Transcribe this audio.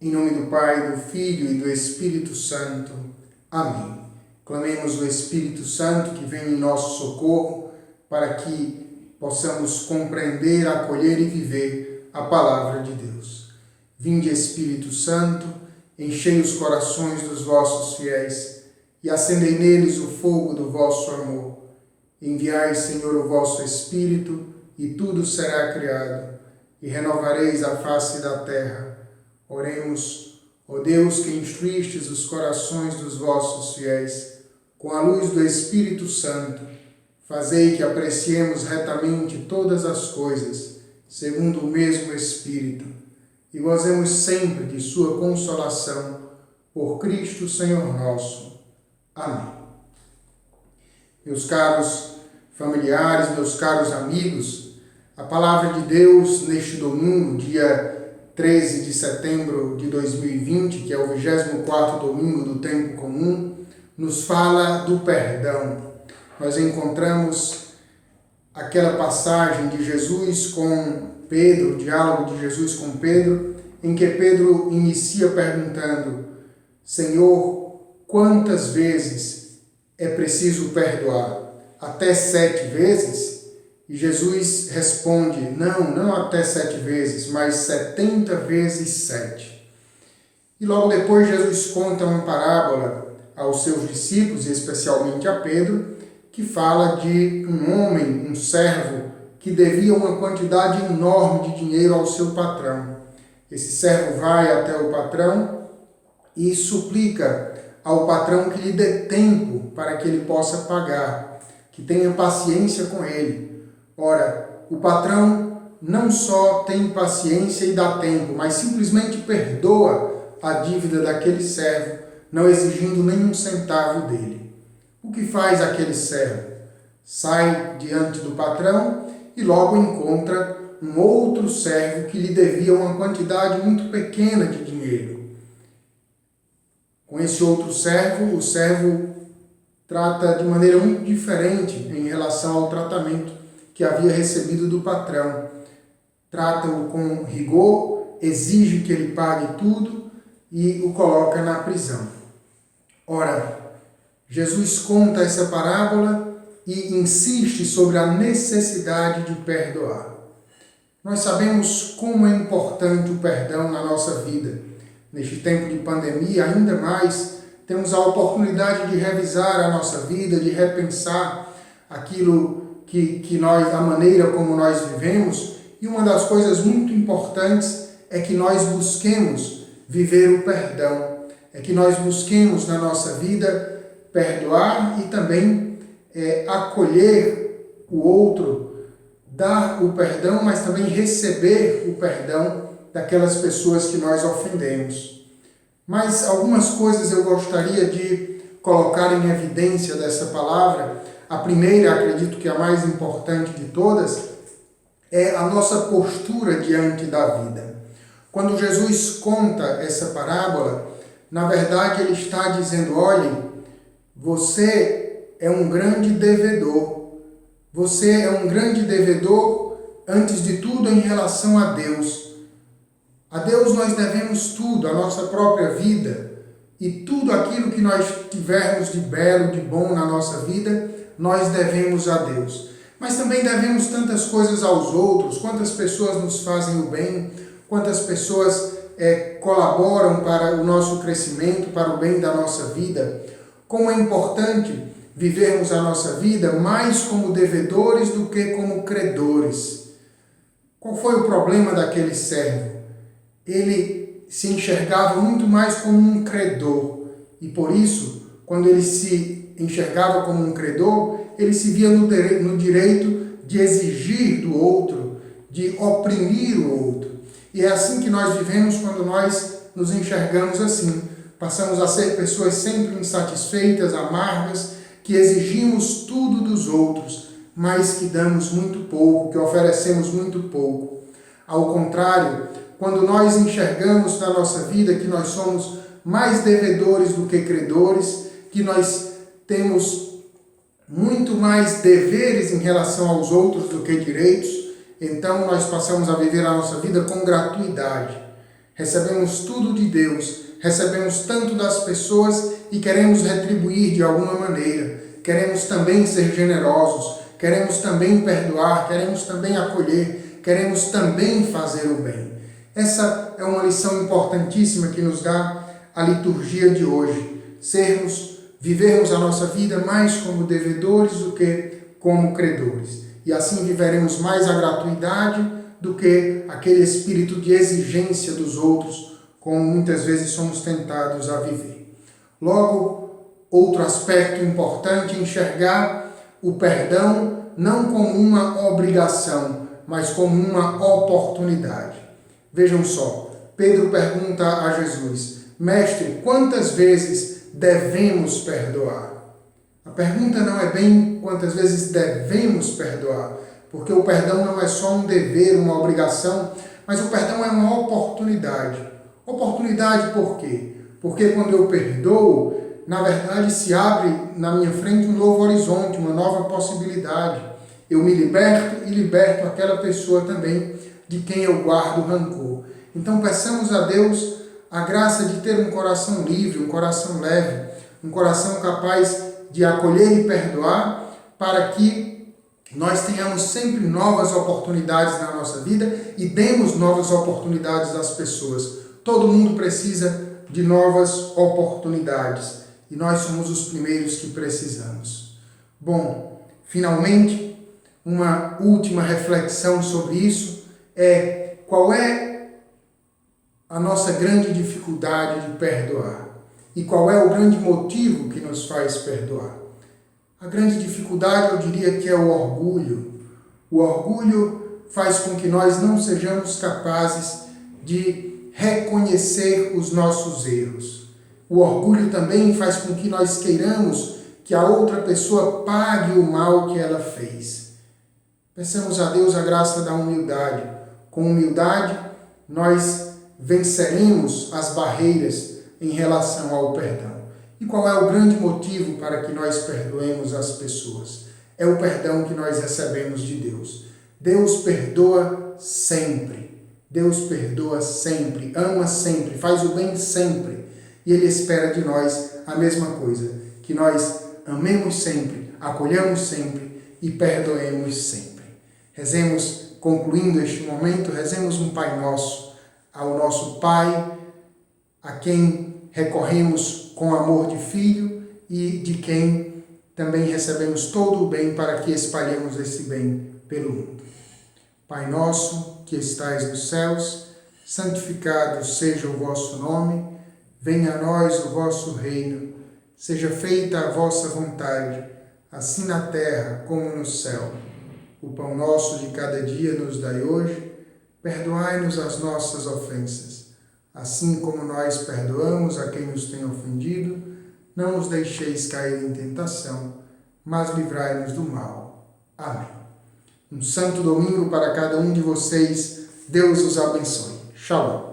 Em nome do Pai, do Filho e do Espírito Santo. Amém. Clamemos o Espírito Santo que vem em nosso socorro para que possamos compreender, acolher e viver a palavra de Deus. Vinde, Espírito Santo, enchei os corações dos vossos fiéis e acendei neles o fogo do vosso amor. Enviai, Senhor, o vosso Espírito e tudo será criado e renovareis a face da terra. Oremos, ó Deus, que instruístes os corações dos vossos fiéis, com a luz do Espírito Santo, fazei que apreciemos retamente todas as coisas, segundo o mesmo Espírito, e gozemos sempre de sua consolação, por Cristo Senhor nosso. Amém. Meus caros familiares, meus caros amigos, a palavra de Deus neste domingo, dia 13 de setembro de 2020, que é o 24º domingo do tempo comum, nos fala do perdão. Nós encontramos aquela passagem de Jesus com Pedro, o diálogo de Jesus com Pedro, em que Pedro inicia perguntando: Senhor, quantas vezes é preciso perdoar? Até 7 vezes? E Jesus responde: não até 7 vezes, mas 70 vezes 7. E logo depois Jesus conta uma parábola aos seus discípulos, e especialmente a Pedro, que fala de um homem, um servo, que devia uma quantidade enorme de dinheiro ao seu patrão. Esse servo vai até o patrão e suplica ao patrão que lhe dê tempo para que ele possa pagar, que tenha paciência com ele. Ora, o patrão não só tem paciência e dá tempo, mas simplesmente perdoa a dívida daquele servo, não exigindo nenhum centavo dele. O que faz aquele servo? Sai diante do patrão e logo encontra um outro servo que lhe devia uma quantidade muito pequena de dinheiro. Com esse outro servo, o servo trata de maneira muito diferente em relação ao tratamento que havia recebido do patrão. Trata-o com rigor, exige que ele pague tudo e o coloca na prisão. Ora, Jesus conta essa parábola e insiste sobre a necessidade de perdoar. Nós sabemos como é importante o perdão na nossa vida. Neste tempo de pandemia, ainda mais, temos a oportunidade de revisar a nossa vida, de repensar aquilo que nós, a maneira como nós vivemos, e uma das coisas muito importantes é que nós busquemos viver o perdão, é que nós busquemos na nossa vida perdoar e também acolher o outro, dar o perdão, mas também receber o perdão daquelas pessoas que nós ofendemos. Mas algumas coisas eu gostaria de colocar em evidência dessa palavra. A primeira, acredito que a mais importante de todas, é a nossa postura diante da vida. Quando Jesus conta essa parábola, na verdade ele está dizendo: olhe, você é um grande devedor. Você é um grande devedor, antes de tudo, em relação a Deus. A Deus nós devemos tudo, a nossa própria vida, e tudo aquilo que nós tivermos de belo, de bom na nossa vida, nós devemos a Deus. Mas também devemos tantas coisas aos outros, quantas pessoas nos fazem o bem, quantas pessoas colaboram para o nosso crescimento, para o bem da nossa vida. Como é importante vivermos a nossa vida mais como devedores do que como credores. Qual foi o problema daquele servo? Ele se enxergava muito mais como um credor, e por isso, quando ele se enxergava como um credor, ele se via no direito de exigir do outro, de oprimir o outro. E é assim que nós vivemos quando nós nos enxergamos assim. Passamos a ser pessoas sempre insatisfeitas, amargas, que exigimos tudo dos outros, mas que damos muito pouco, que oferecemos muito pouco. Ao contrário, quando nós enxergamos na nossa vida que nós somos mais devedores do que credores, que nós temos muito mais deveres em relação aos outros do que direitos, então nós passamos a viver a nossa vida com gratuidade. Recebemos tudo de Deus, recebemos tanto das pessoas e queremos retribuir de alguma maneira. Queremos também ser generosos, queremos também perdoar, queremos também acolher, queremos também fazer o bem. Essa é uma lição importantíssima que nos dá a liturgia de hoje. Vivermos a nossa vida mais como devedores do que como credores. E assim viveremos mais a gratuidade do que aquele espírito de exigência dos outros, como muitas vezes somos tentados a viver. Logo, outro aspecto importante é enxergar o perdão não como uma obrigação, mas como uma oportunidade. Vejam só, Pedro pergunta a Jesus: Mestre, quantas vezes devemos perdoar? A pergunta não é bem quantas vezes devemos perdoar, porque o perdão não é só um dever, uma obrigação, mas o perdão é uma oportunidade. Oportunidade por quê? Porque quando eu perdoo, na verdade se abre na minha frente um novo horizonte, uma nova possibilidade. Eu me liberto e liberto aquela pessoa também de quem eu guardo rancor. Então peçamos a Deus a graça de ter um coração livre, um coração leve, um coração capaz de acolher e perdoar, para que nós tenhamos sempre novas oportunidades na nossa vida e demos novas oportunidades às pessoas. Todo mundo precisa de novas oportunidades e nós somos os primeiros que precisamos. Bom, finalmente, uma última reflexão sobre isso é: qual é a nossa grande dificuldade de perdoar? E qual é o grande motivo que nos faz perdoar? A grande dificuldade, eu diria que é o orgulho. O orgulho faz com que nós não sejamos capazes de reconhecer os nossos erros. O orgulho também faz com que nós queiramos que a outra pessoa pague o mal que ela fez. Peçamos a Deus a graça da humildade. Com humildade, nós venceremos as barreiras em relação ao perdão. E qual é o grande motivo para que nós perdoemos as pessoas? É o perdão que nós recebemos de Deus. Deus perdoa sempre. Deus perdoa sempre, ama sempre, faz o bem sempre. E Ele espera de nós a mesma coisa, que nós amemos sempre, acolhamos sempre e perdoemos sempre. Rezemos, concluindo este momento, rezemos um Pai Nosso ao nosso Pai, a quem recorremos com amor de filho e de quem também recebemos todo o bem para que espalhemos esse bem pelo mundo. Pai nosso, que estais nos céus, santificado seja o vosso nome, venha a nós o vosso reino, seja feita a vossa vontade, assim na terra como no céu. O pão nosso de cada dia nos dai hoje, perdoai-nos as nossas ofensas, assim como nós perdoamos a quem nos tem ofendido, não nos deixeis cair em tentação, mas livrai-nos do mal. Amém. Um santo domingo para cada um de vocês. Deus os abençoe. Shalom.